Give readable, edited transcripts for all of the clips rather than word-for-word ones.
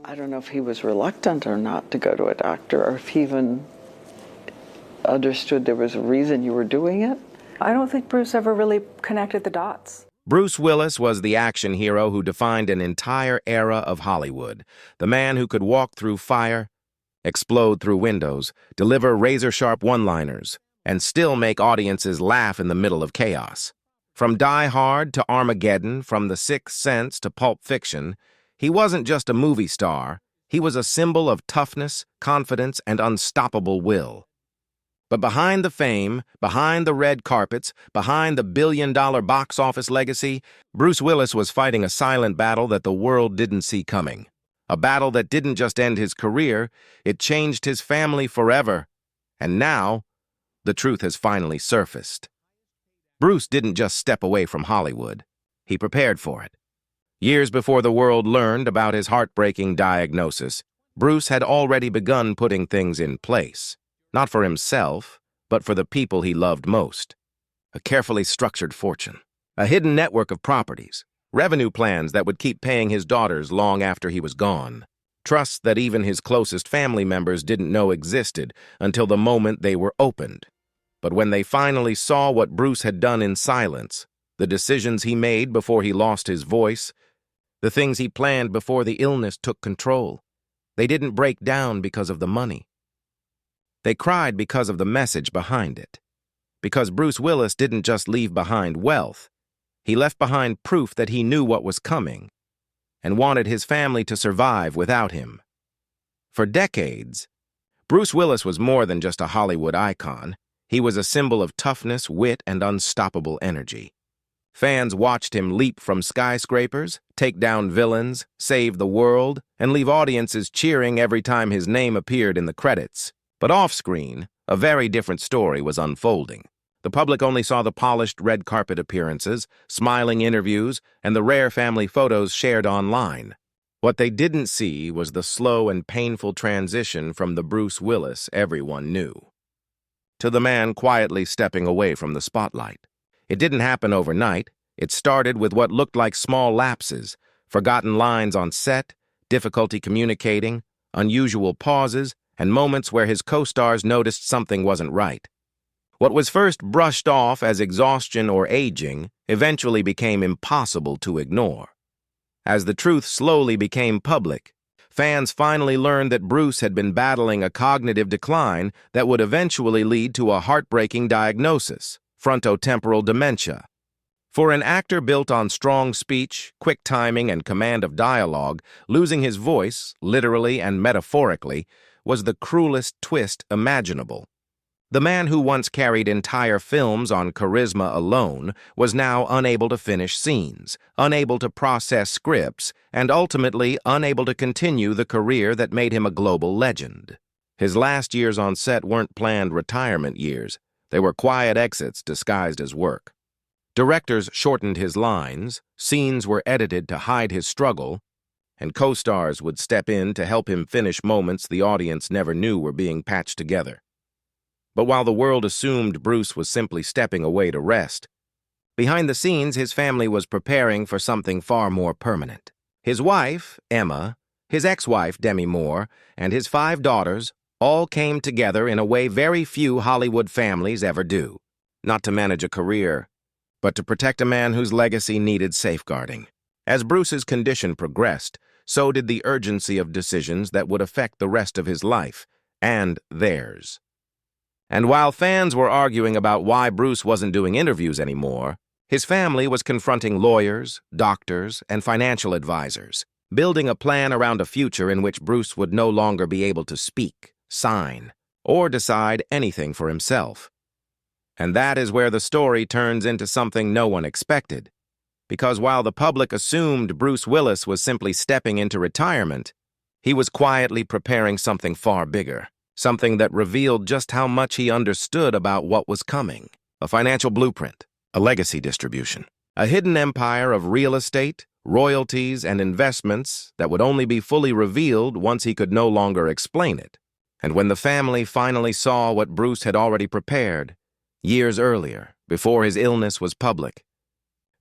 I don't know if he was reluctant or not to go to a doctor, or if he even understood there was a reason you were doing it. I don't think Bruce ever really connected the dots. Bruce Willis was the action hero who defined an entire era of Hollywood. The man who could walk through fire, explode through windows, deliver razor-sharp one-liners, and still make audiences laugh in the middle of chaos. From Die Hard to Armageddon, from The Sixth Sense to Pulp Fiction, he wasn't just a movie star, he was a symbol of toughness, confidence, and unstoppable will. But behind the fame, behind the red carpets, behind the billion-dollar box office legacy, Bruce Willis was fighting a silent battle that the world didn't see coming. A battle that didn't just end his career, it changed his family forever. And now, the truth has finally surfaced. Bruce didn't just step away from Hollywood. He prepared for it. Years before the world learned about his heartbreaking diagnosis, Bruce had already begun putting things in place. Not for himself, but for the people he loved most. A carefully structured fortune, a hidden network of properties, revenue plans that would keep paying his daughters long after he was gone, trusts that even his closest family members didn't know existed until the moment they were opened. But when they finally saw what Bruce had done in silence, the decisions he made before he lost his voice, the things he planned before the illness took control, they didn't break down because of the money. They cried because of the message behind it. Because Bruce Willis didn't just leave behind wealth, he left behind proof that he knew what was coming and wanted his family to survive without him. For decades, Bruce Willis was more than just a Hollywood icon. He was a symbol of toughness, wit, and unstoppable energy. Fans watched him leap from skyscrapers, take down villains, save the world, and leave audiences cheering every time his name appeared in the credits. But off-screen, a very different story was unfolding. The public only saw the polished red carpet appearances, smiling interviews, and the rare family photos shared online. What they didn't see was the slow and painful transition from the Bruce Willis everyone knew to the man quietly stepping away from the spotlight. It didn't happen overnight. It started with what looked like small lapses, forgotten lines on set, difficulty communicating, unusual pauses, and moments where his co-stars noticed something wasn't right. What was first brushed off as exhaustion or aging eventually became impossible to ignore. As the truth slowly became public, fans finally learned that Bruce had been battling a cognitive decline that would eventually lead to a heartbreaking diagnosis, frontotemporal dementia. For an actor built on strong speech, quick timing, and command of dialogue, losing his voice, literally and metaphorically, was the cruelest twist imaginable. The man who once carried entire films on charisma alone was now unable to finish scenes, unable to process scripts, and ultimately unable to continue the career that made him a global legend. His last years on set weren't planned retirement years. They were quiet exits disguised as work. Directors shortened his lines, scenes were edited to hide his struggle, and co-stars would step in to help him finish moments the audience never knew were being patched together. But while the world assumed Bruce was simply stepping away to rest, behind the scenes his family was preparing for something far more permanent. His wife, Emma, his ex-wife, Demi Moore, and his 5 daughters all came together in a way very few Hollywood families ever do, not to manage a career, but to protect a man whose legacy needed safeguarding. As Bruce's condition progressed, so did the urgency of decisions that would affect the rest of his life, and theirs. And while fans were arguing about why Bruce wasn't doing interviews anymore, his family was confronting lawyers, doctors, and financial advisors, building a plan around a future in which Bruce would no longer be able to speak, sign, or decide anything for himself. And that is where the story turns into something no one expected. Because while the public assumed Bruce Willis was simply stepping into retirement, he was quietly preparing something far bigger, something that revealed just how much he understood about what was coming. A financial blueprint, a legacy distribution, a hidden empire of real estate, royalties, and investments that would only be fully revealed once he could no longer explain it. And when the family finally saw what Bruce had already prepared, years earlier, before his illness was public,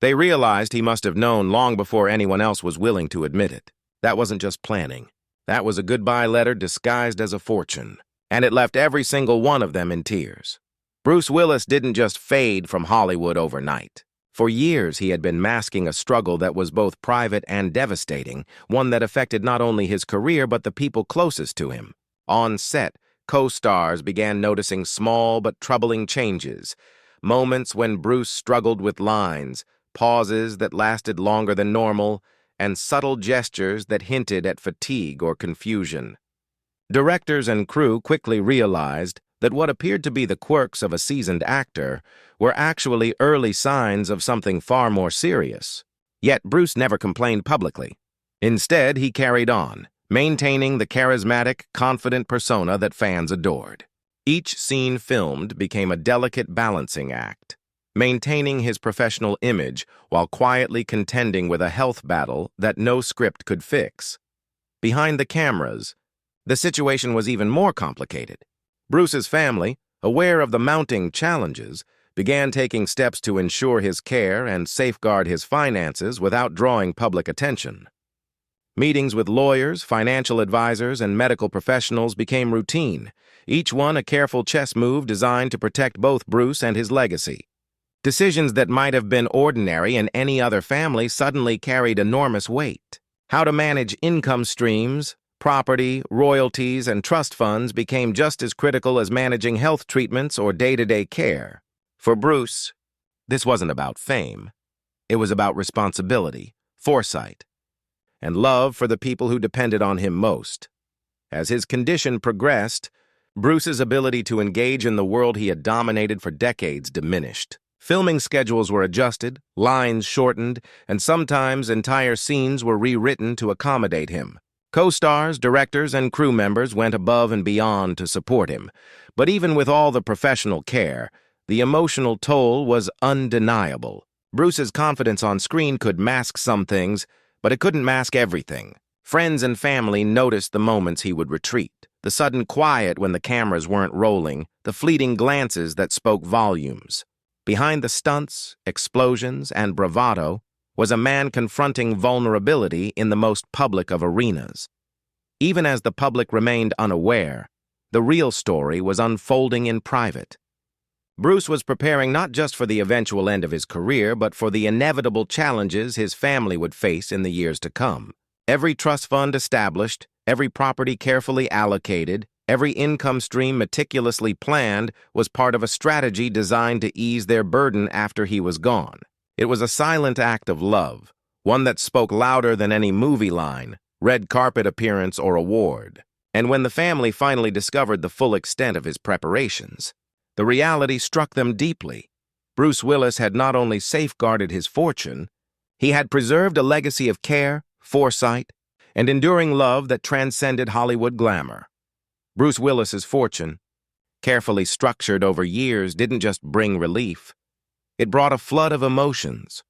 they realized he must have known long before anyone else was willing to admit it. That wasn't just planning. That was a goodbye letter disguised as a fortune, and it left every single one of them in tears. Bruce Willis didn't just fade from Hollywood overnight. For years, he had been masking a struggle that was both private and devastating, one that affected not only his career but the people closest to him. On set, co-stars began noticing small but troubling changes, moments when Bruce struggled with lines, pauses that lasted longer than normal, and subtle gestures that hinted at fatigue or confusion. Directors and crew quickly realized that what appeared to be the quirks of a seasoned actor were actually early signs of something far more serious. Yet Bruce never complained publicly. Instead, he carried on, maintaining the charismatic, confident persona that fans adored. Each scene filmed became a delicate balancing act, maintaining his professional image while quietly contending with a health battle that no script could fix. Behind the cameras, the situation was even more complicated. Bruce's family, aware of the mounting challenges, began taking steps to ensure his care and safeguard his finances without drawing public attention. Meetings with lawyers, financial advisors, and medical professionals became routine, each one a careful chess move designed to protect both Bruce and his legacy. Decisions that might have been ordinary in any other family suddenly carried enormous weight. How to manage income streams, property, royalties, and trust funds became just as critical as managing health treatments or day-to-day care. For Bruce, this wasn't about fame. It was about responsibility, foresight, and love for the people who depended on him most. As his condition progressed, Bruce's ability to engage in the world he had dominated for decades diminished. Filming schedules were adjusted, lines shortened, and sometimes entire scenes were rewritten to accommodate him. Co-stars, directors, and crew members went above and beyond to support him. But even with all the professional care, the emotional toll was undeniable. Bruce's confidence on screen could mask some things, but it couldn't mask everything. Friends and family noticed the moments he would retreat, the sudden quiet when the cameras weren't rolling, the fleeting glances that spoke volumes. Behind the stunts, explosions, and bravado was a man confronting vulnerability in the most public of arenas. Even as the public remained unaware, the real story was unfolding in private. Bruce was preparing not just for the eventual end of his career, but for the inevitable challenges his family would face in the years to come. Every trust fund established, every property carefully allocated, every income stream meticulously planned was part of a strategy designed to ease their burden after he was gone. It was a silent act of love, one that spoke louder than any movie line, red carpet appearance, or award. And when the family finally discovered the full extent of his preparations, the reality struck them deeply. Bruce Willis had not only safeguarded his fortune, he had preserved a legacy of care, foresight, and enduring love that transcended Hollywood glamour. Bruce Willis's fortune, carefully structured over years, didn't just bring relief. It brought a flood of emotions,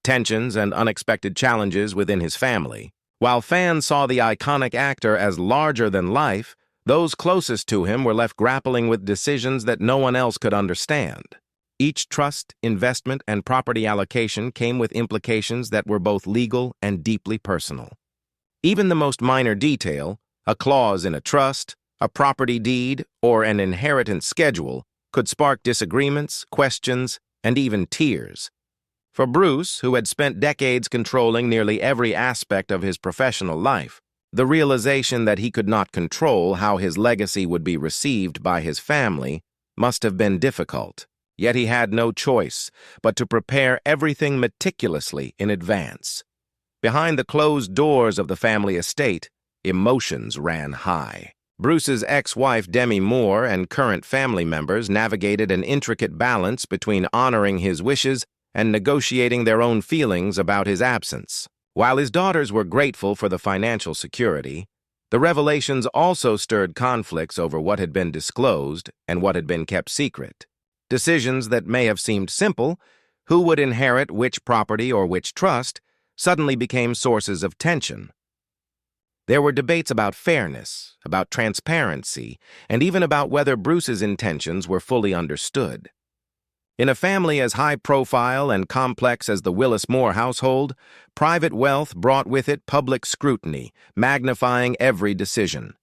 tensions, and unexpected challenges within his family. While fans saw the iconic actor as larger than life, those closest to him were left grappling with decisions that no one else could understand. Each trust, investment, and property allocation came with implications that were both legal and deeply personal. Even the most minor detail, a clause in a trust, a property deed, or an inheritance schedule, could spark disagreements, questions, and even tears. For Bruce, who had spent decades controlling nearly every aspect of his professional life, the realization that he could not control how his legacy would be received by his family must have been difficult. Yet he had no choice but to prepare everything meticulously in advance. Behind the closed doors of the family estate, emotions ran high. Bruce's ex-wife Demi Moore and current family members navigated an intricate balance between honoring his wishes and negotiating their own feelings about his absence. While his daughters were grateful for the financial security, the revelations also stirred conflicts over what had been disclosed and what had been kept secret. Decisions that may have seemed simple, who would inherit which property or which trust, suddenly became sources of tension. There were debates about fairness, about transparency, and even about whether Bruce's intentions were fully understood. In a family as high-profile and complex as the Willis Moore household, private wealth brought with it public scrutiny, magnifying every decision.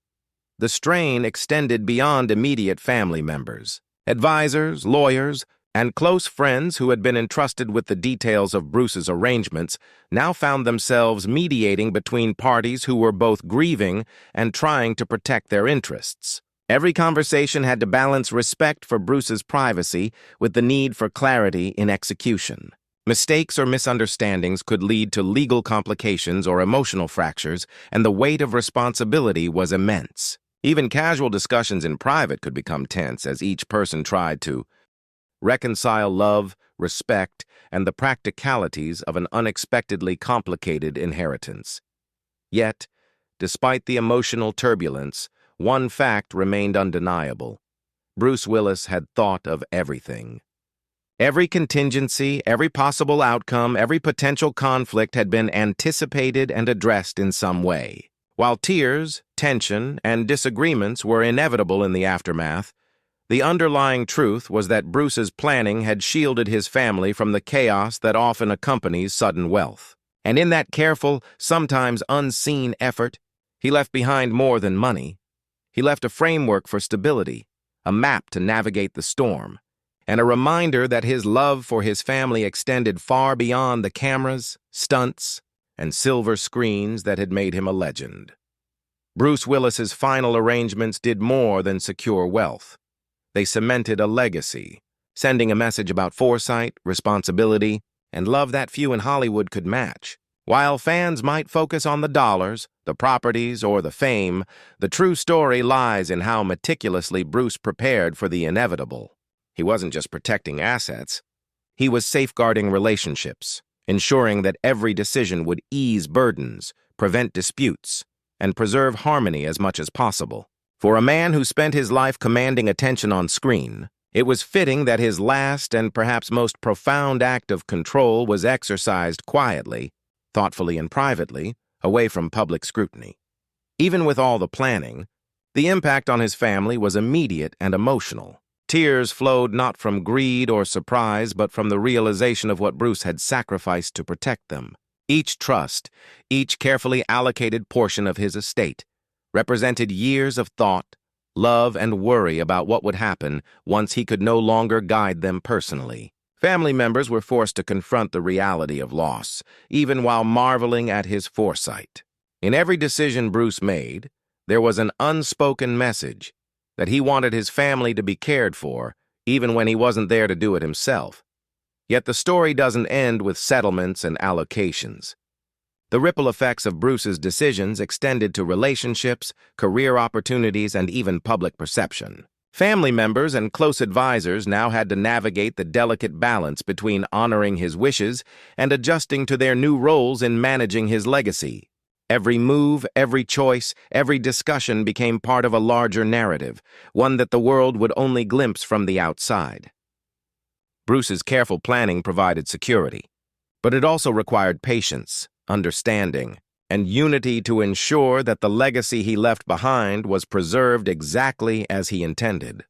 The strain extended beyond immediate family members. Advisors, lawyers, and close friends who had been entrusted with the details of Bruce's arrangements now found themselves mediating between parties who were both grieving and trying to protect their interests. Every conversation had to balance respect for Bruce's privacy with the need for clarity in execution. Mistakes or misunderstandings could lead to legal complications or emotional fractures, and the weight of responsibility was immense. Even casual discussions in private could become tense as each person tried to reconcile love, respect, and the practicalities of an unexpectedly complicated inheritance. Yet, despite the emotional turbulence, one fact remained undeniable. Bruce Willis had thought of everything. Every contingency, every possible outcome, every potential conflict had been anticipated and addressed in some way. While tears, tension, and disagreements were inevitable in the aftermath, the underlying truth was that Bruce's planning had shielded his family from the chaos that often accompanies sudden wealth. And in that careful, sometimes unseen effort, he left behind more than money. He left a framework for stability, a map to navigate the storm, and a reminder that his love for his family extended far beyond the cameras, stunts, and silver screens that had made him a legend. Bruce Willis's final arrangements did more than secure wealth. They cemented a legacy, sending a message about foresight, responsibility, and love that few in Hollywood could match. While fans might focus on the dollars, the properties, or the fame, the true story lies in how meticulously Bruce prepared for the inevitable. He wasn't just protecting assets. He was safeguarding relationships, ensuring that every decision would ease burdens, prevent disputes, and preserve harmony as much as possible. For a man who spent his life commanding attention on screen, it was fitting that his last and perhaps most profound act of control was exercised quietly, thoughtfully and privately, away from public scrutiny. Even with all the planning, the impact on his family was immediate and emotional. Tears flowed not from greed or surprise, but from the realization of what Bruce had sacrificed to protect them. Each trust, each carefully allocated portion of his estate, represented years of thought, love, and worry about what would happen once he could no longer guide them personally. Family members were forced to confront the reality of loss, even while marveling at his foresight. In every decision Bruce made, there was an unspoken message that he wanted his family to be cared for, even when he wasn't there to do it himself. Yet the story doesn't end with settlements and allocations. The ripple effects of Bruce's decisions extended to relationships, career opportunities, and even public perception. Family members and close advisors now had to navigate the delicate balance between honoring his wishes and adjusting to their new roles in managing his legacy. Every move, every choice, every discussion became part of a larger narrative, one that the world would only glimpse from the outside. Bruce's careful planning provided security, but it also required patience, understanding, and unity to ensure that the legacy he left behind was preserved exactly as he intended.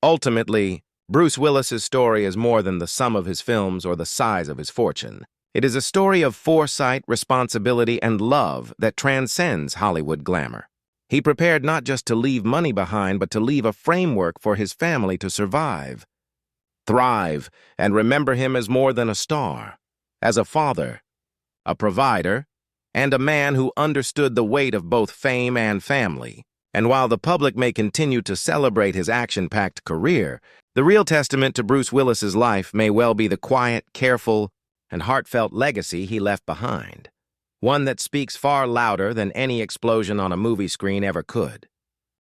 Ultimately, Bruce Willis's story is more than the sum of his films or the size of his fortune. It is a story of foresight, responsibility, and love that transcends Hollywood glamour. He prepared not just to leave money behind, but to leave a framework for his family to survive, thrive, and remember him as more than a star, as a father, a provider, and a man who understood the weight of both fame and family. And while the public may continue to celebrate his action-packed career, the real testament to Bruce Willis's life may well be the quiet, careful, and heartfelt legacy he left behind, one that speaks far louder than any explosion on a movie screen ever could.